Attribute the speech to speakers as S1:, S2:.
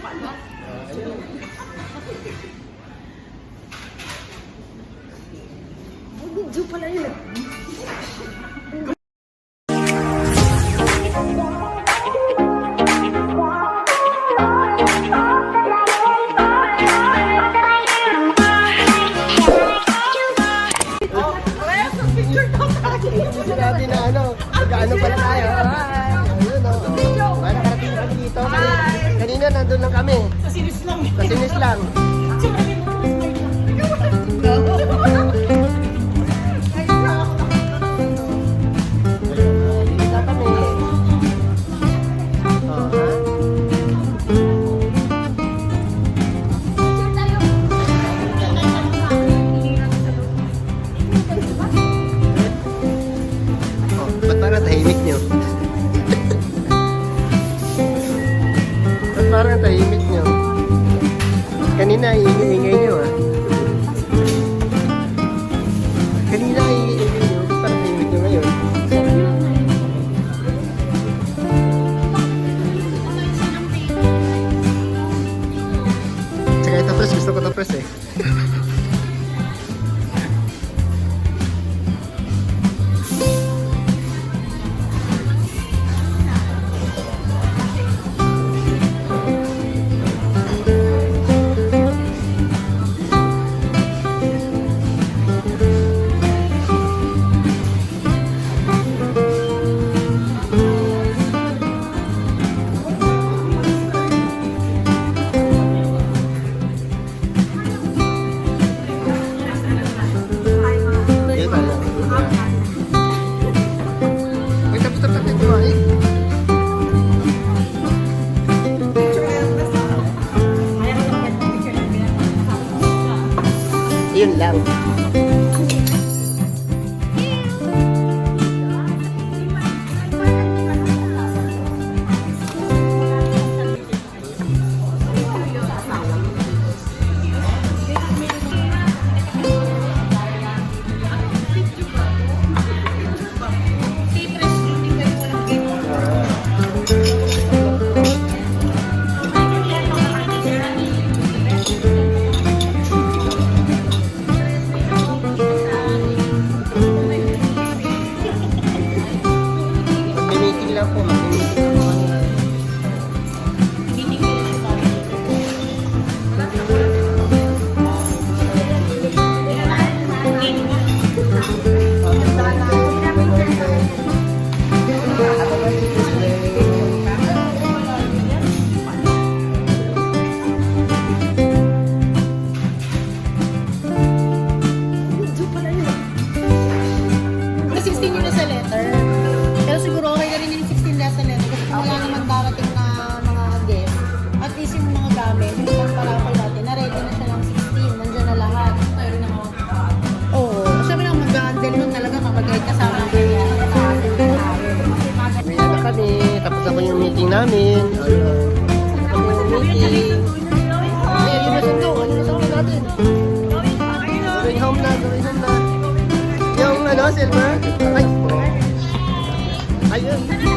S1: Video pala yun.
S2: Natin na ano, mag-ano pala tayo. Ayun o. Nakarating kami dito. Kanina nandun lang kami.
S1: Sa sinis lang.
S2: Sa sinis lang. Ba't parang tahimik nyo? Ba't parang tahimik nyo? Kanina iingay nyo ah. Kanina iingay nyo. Ba't parang tahimik nyo ngayon? Tsaka ito pres, gusto ko ito pres eh. Yun lang. Meeting lang po. Namin. Meeting. Ay, ayun na sundo. Ayun na sundo natin. Going home na. Going home na. Yung ano, Silver? Ay. Ayun.